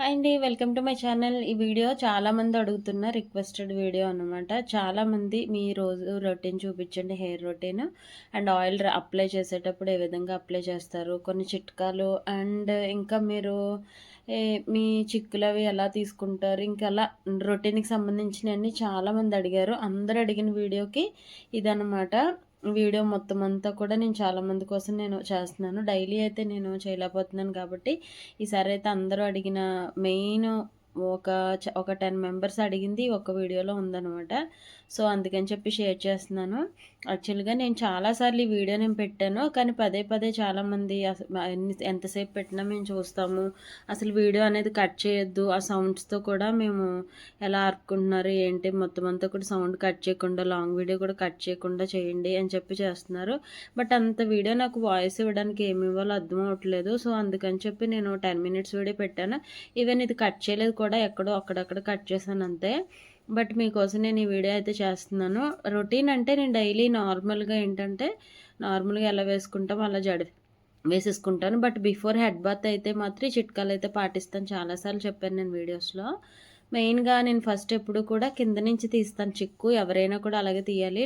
Hi అండి. Welcome to my channel. ఈ video చాలామంది అడుగుతున్న రిక్వెస్టెడ్ వీడియో అనమాట. చాలామంది మీ రోజు రొటీన్ చూపించండి, hair routine and oil apply చేసేటప్పుడు ఏ విధంగా అప్లై చేస్తారు, కొన్ని చిట్కాలు అండ్ ఇంకా మీరు మీ చిక్కులవి ఎలా తీసుకుంటారు, ఇంకా అలా రొటీన్కి సంబంధించినవన్నీ చాలామంది అడిగారు. అందరు అడిగిన వీడియోకి ఇదనమాట. వీడియో మొత్తం అంతా కూడా నేను చాలామంది కోసం నేను చేస్తున్నాను. డైలీ అయితే నేను చేయలేకపోతున్నాను కాబట్టి ఈసారి అయితే అందరూ అడిగిన మెయిన్ ఒక 10 మెంబర్స్ అడిగింది ఒక వీడియోలో ఉందనమాట. సో, అందుకని చెప్పి షేర్ చేస్తున్నాను. యాక్చువల్‌గా నేను చాలా సార్లు ఈ వీడియో నేను పెట్టాను. కానీ పదే పదే చాలామంది ఎంతసేపు పెట్టినా మేము చూస్తాము. అసలు వీడియో అనేది కట్ చేయొద్దు. ఆ సౌండ్స్‌తో కూడా మేము ఎలా ఆపుకుంటున్నారు ఏంటి మొత్తం అంతా కూడా సౌండ్ కట్ చేయకుండా లాంగ్ వీడియో కూడా కట్ చేయకుండా చేయండి అని చెప్పి చేస్తున్నారు. బట్ అంత వీడియో నాకు వాయిస్ ఇవ్వడానికి ఏమి ఇవ్వాలో అర్థం అవ్వట్లేదు. సో, అందుకని చెప్పి నేను 10 మినిట్స్ వీడియో పెట్టాను. ఈవెన్ ఇది కట్ చేయలేదు కూడా, ఎక్కడో అక్కడక్కడ కట్ చేశాను అంతే. బట్ మీకోసం నేను ఈ వీడియో అయితే చేస్తున్నాను. రొటీన్ అంటే నేను డైలీ నార్మల్‌గా ఏంటంటే నార్మల్‌గా ఎలా వేసుకుంటామో అలా వేసేసుకుంటాను. బట్ బిఫోర్ హెడ్ బాత్ అయితే మాత్రం ఈ చిట్కాలైతే పాటిస్తాను. చాలా సార్లు చెప్పాను నేను వీడియోస్‌లో. మెయిన్‌గా నేను ఫస్ట్ ఎప్పుడు కూడా కింద నుంచి తీస్తాను చిక్కు. ఎవరైనా కూడా అలాగే తీయాలి.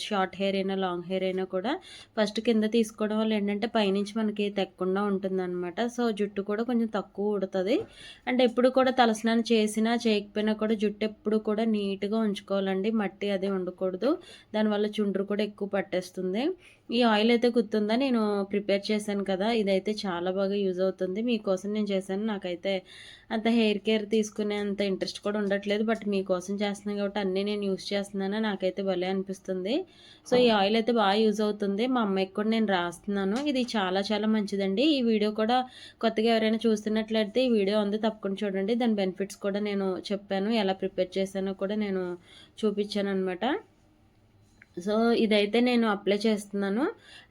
షార్ట్ హెయిర్ అయినా, లాంగ్ హెయిర్ అయినా కూడా ఫస్ట్ కింద తీసుకోవడం వల్ల ఏంటంటే పైనుంచి మనకి తెక్కకుండా ఉంటుందనమాట. సో, జుట్టు కూడా కొంచెం తక్కువ ఊడుతది. అండ్ ఎప్పుడు కూడా తలస్నానం చేసినా, చేయకపోయినా కూడా జుట్టు ఎప్పుడు కూడా నీట్‌గా ఉంచుకోవాలండి. మట్టి అది ఉండకూడదు. దానివల్ల చుండ్రు కూడా ఎక్కువ పట్టేస్తుంది. ఈ ఆయిల్ అయితే గుర్తుందా, నేను ప్రిపేర్ చేశాను కదా! ఇదైతే చాలా బాగా యూజ్ అవుతుంది. మీకోసం నేను చేశాను. నాకైతే అంత హెయిర్ కేర్ తీసుకునే అంత ఇంట్రెస్ట్ కూడా ఉండట్లేదు. బట్ మీకోసం చేస్తున్నాను కాబట్టి అన్నీ నేను యూజ్ చేస్తున్నాను. నాకైతే భలే అనిపిస్తుంది. సో, ఈ ఆయిల్ అయితే బాగా యూజ్ అవుతుంది. మా అమ్మాయికి కూడా నేను రాస్తున్నాను. ఇది చాలా చాలా మంచిదండి. ఈ వీడియో కూడా కొత్తగా ఎవరైనా చూస్తున్నట్లయితే ఈ వీడియో ఉంది, తప్పకుండా చూడండి. దాని బెనిఫిట్స్ కూడా నేను చెప్పాను. ఎలా ప్రిపేర్ చేశానో కూడా నేను చూపించాననమాట. సో, ఇదైతే నేను అప్లై చేస్తున్నాను.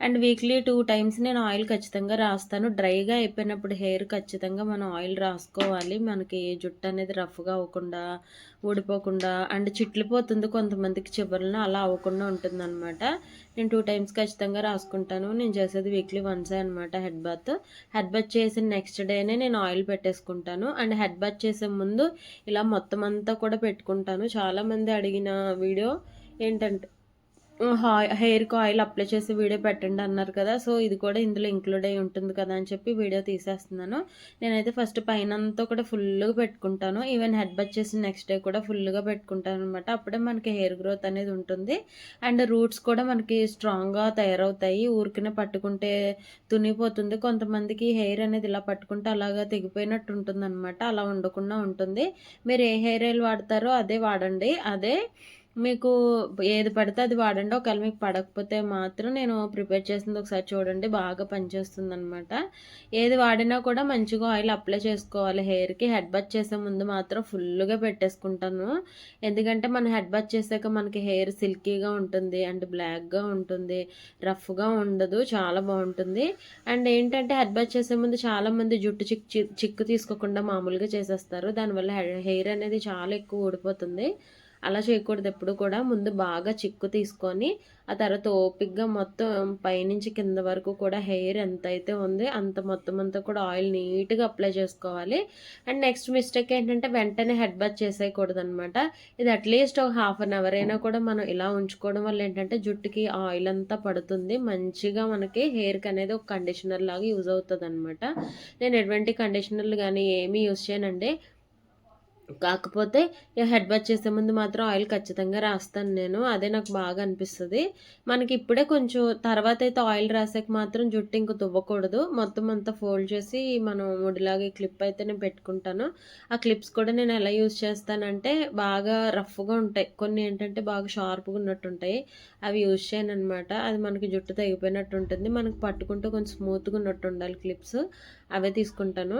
అండ్ వీక్లీ 2 టైమ్స్ నేను ఆయిల్ ఖచ్చితంగా రాస్తాను. డ్రైగా అయిపోయినప్పుడు హెయిర్ ఖచ్చితంగా మనం ఆయిల్ రాసుకోవాలి. మనకి జుట్టు అనేది రఫ్‌గా అవ్వకుండా, ఊడిపోకుండా అండ్ చిట్లిపోతుంది కొంతమందికి చివరన, అలా అవ్వకుండా ఉంటుందనమాట. నేను 2 టైమ్స్ ఖచ్చితంగా రాసుకుంటాను. నేను చేసేది వీక్లీ వన్సే అనమాట హెడ్ బాత్. హెడ్ బాత్ చేసిన నెక్స్ట్ డేనే నేను ఆయిల్ పెట్టేసుకుంటాను. అండ్ హెడ్ బాత్ చేసే ముందు ఇలా మొత్తం అంతా కూడా పెట్టుకుంటాను. చాలామంది అడిగిన వీడియో ఏంటంటే హెయిర్‌కి ఆయిల్ అప్లై చేసి వీడియో పెట్టండి అన్నారు కదా! సో, ఇది కూడా ఇందులో ఇంక్లూడ్ అయ్యి ఉంటుంది కదా అని చెప్పి వీడియో తీసేస్తున్నాను. నేనైతే ఫస్ట్ పైనంతా కూడా ఫుల్లుగా పెట్టుకుంటాను. ఈవెన్ హెడ్ బాత్ చేసిన నెక్స్ట్ డే కూడా ఫుల్లుగా పెట్టుకుంటాననమాట. అప్పుడే మనకి హెయిర్ గ్రోత్ అనేది ఉంటుంది. అండ్ రూట్స్ కూడా మనకి స్ట్రాంగ్‌గా తయారవుతాయి. ఊరికనే పట్టుకుంటే తునిగిపోతుంది. కొంతమందికి హెయిర్ అనేది ఇలా పట్టుకుంటే అలాగా తెగిపోయినట్టు ఉంటుందనమాట. అలా ఉండకుండా ఉంటుంది. మీరు ఏ హెయిర్ ఆయిల్ వాడతారో అదే వాడండి. మీకు ఏది పడితే అది వాడండి. ఒకవేళ మీకు పడకపోతే మాత్రం నేను ప్రిపేర్ చేసింది ఒకసారి చూడండి. బాగా పనిచేస్తుందనమాట. ఏది వాడినా కూడా మంచిగా ఆయిల్ అప్లై చేసుకోవాలి హెయిర్‌కి. హెడ్ బాత్ చేసే ముందు మాత్రం ఫుల్లుగా పెట్టేసుకుంటాను. ఎందుకంటే మనం హెడ్ బాత్ చేసాక మనకి హెయిర్ సిల్కీగా ఉంటుంది అండ్ బ్లాక్‌గా ఉంటుంది. రఫ్‌గా ఉండదు. చాలా బావుంటుంది. అండ్ ఏంటంటే హెడ్ బాత్ చేసే ముందు చాలామంది జుట్టు చిక్కు తీసుకోకుండా మామూలుగా చేసేస్తారు. దానివల్ల హెయిర్ అనేది చాలా ఎక్కువ ఊడిపోతుంది. అలా చేయకూడదు ఎప్పుడు కూడా. ముందు బాగా చిక్కు తీసుకొని, ఆ తర్వాత ఓపికగా మొత్తం పైనుంచి కింద వరకు కూడా హెయిర్ ఎంతైతే ఉందో అంత మొత్తం అంతా కూడా ఆయిల్ నీట్‌గా అప్లై చేసుకోవాలి. అండ్ నెక్స్ట్ మిస్టేక్ ఏంటంటే వెంటనే హెడ్ బాత్ చేసేయకూడదనమాట. ఇది అట్‌లీస్ట్ ఒక హాఫ్ అన్ అవర్ అయినా కూడా మనం ఇలా ఉంచుకోవడం వల్ల ఏంటంటే జుట్టుకి ఆయిల్ అంతా పడుతుంది. మంచిగా మనకి హెయిర్‌కి అనేది ఒక కండిషనర్ లాగా యూజ్ అవుతదనమాట. నేను ఎటువంటి కండిషనర్లు గానీ ఏమీ యూజ్ చేయనండి. కాకపోతే హెడ్ బాత్ చేసే ముందు మాత్రం ఆయిల్ ఖచ్చితంగా రాస్తాను నేను. అదే నాకు బాగా అనిపిస్తది. మనకి ఇప్పుడే కొంచెం తర్వాతైతే ఆయిల్ రాసాక మాత్రం జుట్టు ఇంక దువ్వకూడదు. మొత్తం అంతా ఫోల్డ్ చేసి మనం ముడిలాగా ఈ క్లిప్ అయితే నేను పెట్టుకుంటాను. ఆ క్లిప్స్ కూడా నేను ఎలా యూజ్ చేస్తానంటే బాగా రఫ్‌గా ఉంటాయి. కొన్ని ఏంటంటే బాగా షార్ప్‌గా ఉన్నట్టుంటాయి. అవి యూజ్ చేయననమాట. అది మనకి జుట్టు తెగిపోయినట్టు ఉంటుంది. మనకు పట్టుకుంటే కొంచెం స్మూత్‌గా ఉన్నట్టు ఉండాలి క్లిప్స్. అవే తీసుకుంటాను.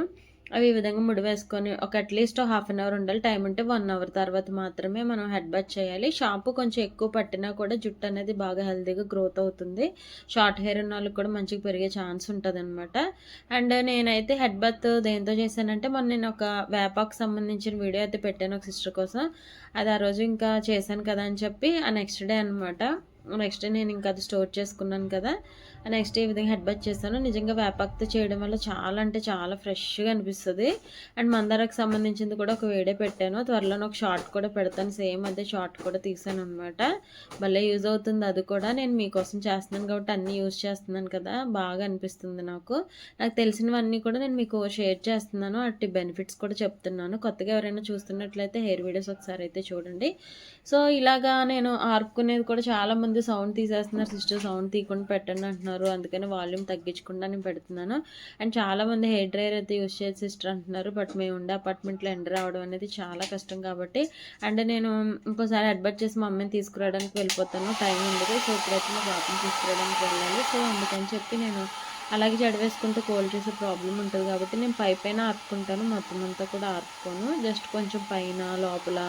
అవి ఈ విధంగా ముడి వేసుకొని ఒక అట్‌లీస్ట్ హాఫ్ అన్ అవర్ ఉండాలి. టైం ఉంటే 1 అవర్ తర్వాత మాత్రమే మనం హెడ్ బాత్ చేయాలి. షాంపూ కొంచెం ఎక్కువ పట్టినా కూడా జుట్టు అనేది బాగా హెల్తీగా గ్రోత్ అవుతుంది. షార్ట్ హెయిర్ ఉన్నోళ్ళకి కూడా మంచిగా పెరిగే ఛాన్స్ ఉంటదనమాట. అండ్ నేనైతే హెడ్ బాత్ దేనితో చేశానంటే మొన్న నేను ఒక వేపాకు సంబంధించిన వీడియో అయితే పెట్టాను ఒక సిస్టర్ కోసం. అది ఆ రోజు ఇంకా చేశాను కదా అని చెప్పి ఆ నెక్స్ట్ డే అనమాట. నెక్స్ట్ డే నేను ఇంకా అది స్టోర్ చేసుకున్నాను కదా! నెక్స్ట్ ఈ విధంగా హెడ్ బాత్ చేశాను. నిజంగా వేపాకుతో చేయడం వల్ల చాలా అంటే చాలా ఫ్రెష్‌గా అనిపిస్తది. అండ్ మందారకు సంబంధించింది కూడా ఒక వీడియో పెట్టాను. త్వరలోనే ఒక షార్ట్ కూడా పెడతాను. సేమ్ అదే షార్ట్ కూడా తీసాననమాట. భలే యూజ్ అవుతుంది అది కూడా. నేను మీకోసం చేస్తున్నాను కాబట్టి అన్నీ యూజ్ చేస్తున్నాను కదా! బాగా అనిపిస్తుంది నాకు. నాకు తెలిసినవన్నీ కూడా నేను మీకు షేర్ చేస్తున్నాను. అట్టి బెనిఫిట్స్ కూడా చెప్తున్నాను. కొత్తగా ఎవరైనా చూస్తున్నట్లయితే హెయిర్ వీడియోస్ ఒకసారి అయితే చూడండి. సో, ఇలాగా నేను ఆర్పుకునేది కూడా చాలామంది సౌండ్ తీసేస్తున్నారు సిస్టర్, సౌండ్ తీయకుండా పెట్టండి అంటున్నారు. అందుకని వాల్యూమ్ తగ్గించకుండా నేను పెడుతున్నాను. అండ్ చాలామంది హెయిర్ డ్రైయర్ అయితే యూజ్ చేయదు సిస్టర్ అంటున్నారు. బట్ మేము ఉండే అపార్ట్మెంట్లో ఎండ రావడం అనేది చాలా కష్టం కాబట్టి, అండ్ నేను ఇంకోసారి హెడ్ చేసి మా అమ్మని తీసుకురావడానికి వెళ్ళిపోతాను. టైం ఉండదు. సో, ఇప్పుడైతే మా బాబుని తీసుకురావడానికి వెళ్ళాలి. సో, అందుకని చెప్పి నేను అలాగే జడ వేసుకుంటే కోల్డ్ చేసే ప్రాబ్లమ్ ఉంటుంది కాబట్టి నేను పైన ఆర్పుకుంటాను. మొత్తం అంతా కూడా ఆర్పుకోను. జస్ట్ కొంచెం పైన లోపల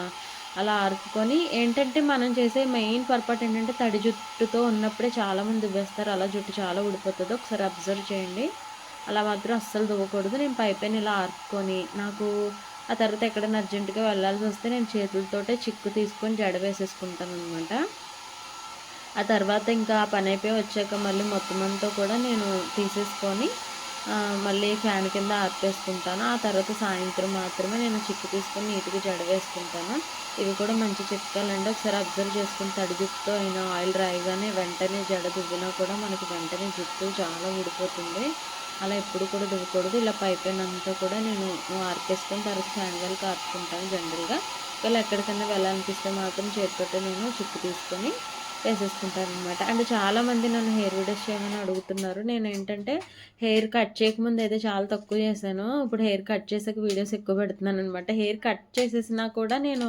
అలా ఆర్పుకొని ఏంటంటే మనం చేసే మెయిన్ పర్పట్ ఏంటంటే తడి జుట్టుతో ఉన్నప్పుడే చాలామంది దువ్వేస్తారు. అలా జుట్టు చాలా ఊడిపోతుంది. ఒకసారి అబ్జర్వ్ చేయండి. అలా మాత్రం అస్సలు దువ్వకూడదు. నేను పైన ఇలా ఆర్పుకొని నాకు ఆ తర్వాత ఎక్కడైనా అర్జెంటుగా వెళ్ళాల్సి వస్తే నేను చేతులతోటే చిక్కు తీసుకొని జడ వేసేసుకుంటాను అనమాట. ఆ తర్వాత ఇంకా పని అయిపోయి వచ్చాక మళ్ళీ మొత్తం అంతా కూడా నేను తీసేసుకొని మళ్ళీ ఫ్యాన్ కింద ఆర్పేసుకుంటాను. ఆ తర్వాత సాయంత్రం మాత్రమే నేను చిక్కు తీసుకొని నీట్‌గా జడ వేసుకుంటాను. ఇవి కూడా మంచి చిట్కాలండి. ఒకసారి అబ్జర్వ్ చేసుకొని తడి జుట్టుతో అయినా ఆయిల్ రాయగానే వెంటనే జడ దువ్వినా కూడా మనకి వెంటనే జుట్టు చాలా ఊడిపోతుంది. అలా ఎప్పుడు కూడా దువ్వకూడదు. ఇలా పైనంతా కూడా నేను ఆర్పేసుకొని తర్వాత ఫ్యాన్ గాలికి ఆర్పుకుంటాను జనరల్‌గా. ఒకవేళ ఎక్కడికైనా వెళ్ళాలనిపిస్తే మాత్రం చేతితోటే నేను చిక్కు తీసుకొని వేసేసుకుంటాననమాట. అండ్ చాలామంది నన్ను హెయిర్ వీడియోస్ చేయమని అడుగుతున్నారు. నేనేంటంటే హెయిర్ కట్ చేయకముందు అయితే చాలా తక్కువ చేశాను. ఇప్పుడు హెయిర్ కట్ చేసాక వీడియోస్ ఎక్కువ పెడుతున్నాననమాట. హెయిర్ కట్ చేసేసినా కూడా నేను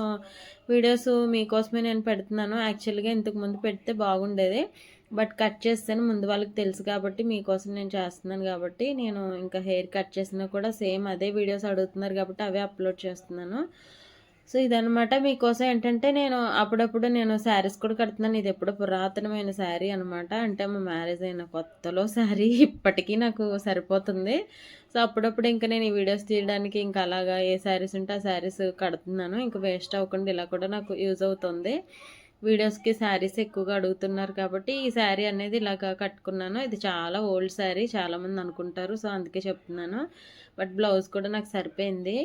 వీడియోస్ మీకోసమే నేను పెడుతున్నాను. యాక్చువల్‌గా ఇంతకుముందు పెడితే బాగుండేది. బట్ కట్ చేస్తాను ముందు వాళ్ళకి తెలుసు కాబట్టి మీకోసం నేను చేస్తున్నాను కాబట్టి నేను ఇంకా హెయిర్ కట్ చేసినా కూడా సేమ్ అదే వీడియోస్ అడుగుతున్నారు కాబట్టి అవే అప్లోడ్ చేస్తున్నాను. సో, ఇదనమాట మీకోసం ఏంటంటే నేను అప్పుడప్పుడు నేను శారీస్ కూడా కడుతున్నాను. ఇది ఎప్పుడో పురాతనమైన శారీ అనమాట. అంటే మా మ్యారేజ్ అయిన కొత్తలో శారీ ఇప్పటికీ నాకు సరిపోతుంది. సో, అప్పుడప్పుడు ఇంక నేను ఈ వీడియోస్ తీయడానికి ఇంకా అలాగా ఏ శారీస్ ఉంటే ఆ శారీస్ కడుతున్నాను. ఇంక వేస్ట్ అవ్వకుండా ఇలా కూడా నాకు యూజ్ అవుతుంది. వీడియోస్‌కి శారీస్ ఎక్కువగా అడుగుతున్నారు కాబట్టి ఈ శారీ అనేది ఇలాగా కట్టుకున్నాను. ఇది చాలా ఓల్డ్ శారీ చాలామంది అనుకుంటారు. సో, అందుకే చెప్తున్నాను. బట్ బ్లౌజ్ కూడా నాకు సరిపోయింది.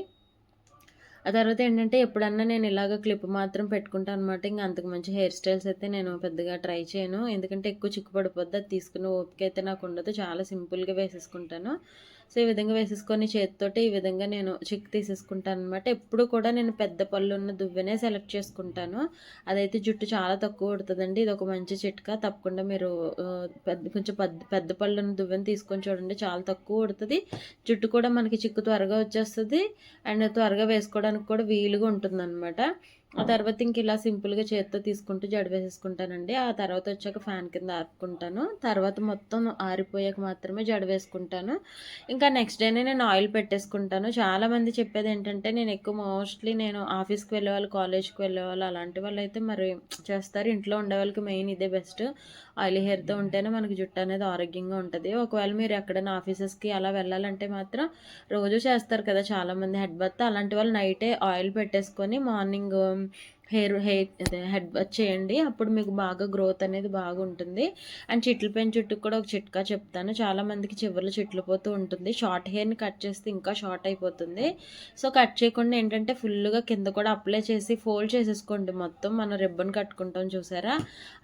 ఆ తర్వాత ఏంటంటే ఎప్పుడన్నా నేను ఇలాగ క్లిప్ మాత్రం పెట్టుకుంటాను అనమాట. ఇంక అంతకు మంచి హెయిర్ స్టైల్స్ అయితే నేను పెద్దగా ట్రై చేయను. ఎందుకంటే ఎక్కువ చిక్కు పడిపోద్ది. అది తీసుకునే ఓపిక అయితే నాకు ఉండదు. చాలా సింపుల్‌గా వేసేసుకుంటాను. సో, ఈ విధంగా వేసేసుకొని చేతితోటి ఈ విధంగా నేను చిక్కు తీసేసుకుంటాను అనమాట. ఎప్పుడు కూడా నేను పెద్ద పళ్ళున్న దువ్వెనే సెలెక్ట్ చేసుకుంటాను. అదైతే జుట్టు చాలా తక్కువ ఊడుతదండి. ఇదొక మంచి చిట్కా. తప్పకుండా మీరు కొంచెం పెద్ద పళ్ళున్న దువ్వెన తీసుకొని చూడండి. చాలా తక్కువ ఊడుతది. జుట్టు కూడా మనకి చిక్కు త్వరగా వచ్చేస్తది. అండ్ త్వరగా వేసుకోవడానికి కూడా వీలుగా ఉంటుందనమాట. ఆ తర్వాత ఇంక ఇలా సింపుల్‌గా చేత్తో తీసుకుంటూ జడ వేసేసుకుంటానండి. ఆ తర్వాత వచ్చాక ఫ్యాన్ కింద ఆర్పుకుంటాను. తర్వాత మొత్తం ఆరిపోయాక మాత్రమే జడ వేసుకుంటాను. ఇంకా నెక్స్ట్ డేనే నేను ఆయిల్ పెట్టేసుకుంటాను. చాలామంది చెప్పేదేంటంటే నేను ఎక్కువ మోస్ట్‌లీ నేను ఆఫీస్‌కి వెళ్ళేవాళ్ళు, కాలేజ్‌కి వెళ్ళేవాళ్ళు అలాంటి వాళ్ళైతే మరి చేస్తారు. ఇంట్లో ఉండేవాళ్ళకి మెయిన్ ఇదే బెస్ట్. ఆయిలీ హెయిర్‌తో ఉంటేనే మనకి జుట్టు అనేది ఆరోగ్యంగా ఉంటది. ఒకవేళ మీరు ఎక్కడైనా ఆఫీసెస్‌కి అలా వెళ్ళాలంటే మాత్రం రోజు చేస్తారు కదా చాలామంది హెడ్ బాత్. అలాంటి వాళ్ళు నైటే ఆయిల్ పెట్టేసుకొని మార్నింగ్ అదే హెడ్ బాత్ చేయండి. అప్పుడు మీకు బాగా గ్రోత్ అనేది బాగుంటుంది. అండ్ చిట్ల పైన చుట్టుకు కూడా ఒక చిట్కా చెప్తాను. చాలామందికి చివర్లో చిట్లు పోతూ ఉంటుంది. షార్ట్ హెయిర్‌ని కట్ చేస్తే ఇంకా షార్ట్ అయిపోతుంది. సో, కట్ చేయకుండా ఏంటంటే ఫుల్‌గా కింద కూడా అప్లై చేసి ఫోల్డ్ చేసేసుకోండి మొత్తం. మనం రిబ్బన్ కట్టుకుంటాం చూసారా?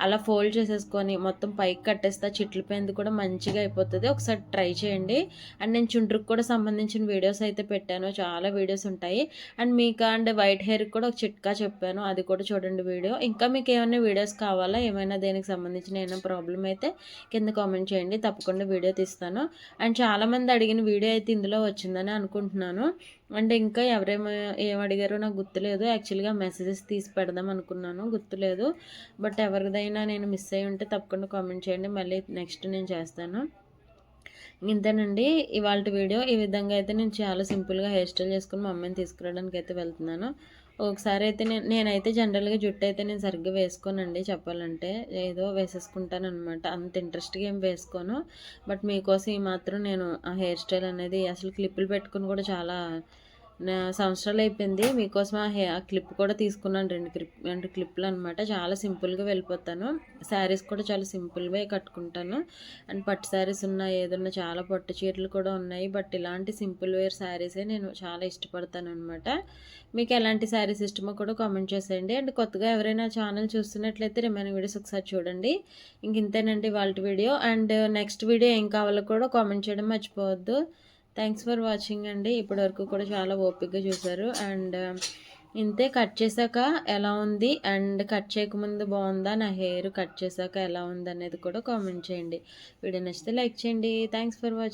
అలా ఫోల్డ్ చేసేసుకొని మొత్తం పైకి కట్టేస్తే చిట్ల పైనది కూడా మంచిగా అయిపోతది. ఒకసారి ట్రై చేయండి. అండ్ నేను చుండ్రుకి కూడా సంబంధించిన వీడియోస్ అయితే పెట్టాను. చాలా వీడియోస్ ఉంటాయి. అండ్ మీకు అండ్ వైట్ హెయిర్‌కి కూడా ఒక చిట్కా చెప్పాను. అది కూడా చూడండి వీడియో. ఇంకా మీకు ఏమైనా వీడియోస్ కావాలా? ఏమైనా దేనికి సంబంధించిన ఏమైనా ప్రాబ్లమ్ అయితే కింద కామెంట్ చేయండి. తప్పకుండా వీడియో తీస్తాను. అండ్ చాలామంది అడిగిన వీడియో అయితే ఇందులో వచ్చిందని అనుకుంటున్నాను. అండ్ ఇంకా ఏమడిగారో నాకు గుర్తులేదు. యాక్చువల్‌గా మెసేజెస్ తీసి పెడదాం అనుకున్నాను. గుర్తులేదు. బట్ ఎవరిదైనా నేను మిస్ అయ్యి ఉంటే తప్పకుండా కామెంట్ చేయండి. మళ్ళీ నెక్స్ట్ నేను చేస్తాను. ఇంతేనండి ఇవాల్టి వీడియో. ఈ విధంగా అయితే నేను చాలా సింపుల్‌గా హెయిర్ స్టైల్ చేసుకొని మా అమ్మని తీసుకురావడానికి అయితే వెళ్తున్నాను. ఒకసారి అయితే నేనైతే జనరల్‌గా జుట్టు అయితే నేను సరిగ్గా వేసుకోనండి చెప్పాలంటే. ఏదో వేసేసుకుంటాననమాట. అంత ఇంట్రెస్ట్‌గా ఏం వేసుకోను. బట్ మీకోసం ఈ మాత్రం నేను ఆ హెయిర్ స్టైల్ అనేది అసలు క్లిప్పులు పెట్టుకొని కూడా చాలా సంవత్సరాలు అయిపోయింది. మీకోసం ఆ క్లిప్ కూడా తీసుకున్నాను. 2 క్లిప్‌లు అనమాట. చాలా సింపుల్‌గా వెళ్ళిపోతాను. శారీస్ కూడా చాలా సింపుల్‌వే కట్టుకుంటాను. అండ్ పట్టు శారీస్ ఉన్నాయి, ఏదన్నా చాలా పట్టు చీరలు కూడా ఉన్నాయి. బట్ ఇలాంటి సింపుల్ వేర్ శారీసే నేను చాలా ఇష్టపడతాననమాట. మీకు ఎలాంటి శారీస్ ఇష్టమో కూడా కామెంట్ చేసేయండి. అండ్ కొత్తగా ఎవరైనా ఛానల్ చూస్తున్నట్లయితే రిమైనింగ్ వీడియోస్ ఒకసారి చూడండి. ఇంతేనండి ఇవాల్టి వీడియో. అండ్ నెక్స్ట్ వీడియో ఏం కావాలో కూడా కామెంట్ చేయడం మర్చిపోవద్దు. థ్యాంక్స్ ఫర్ వాచింగ్ అండి. ఇప్పటివరకు కూడా చాలా ఓపికగా చూసారు. అండ్ ఇంతే, కట్ చేశాక ఎలా ఉంది అండ్ కట్ చేయకముందు బాగుందా, నా హెయిర్ కట్ చేశాక ఎలా ఉంది అనేది కూడా కామెంట్ చేయండి. వీడియో నచ్చితే లైక్ చేయండి. Thanks for watching.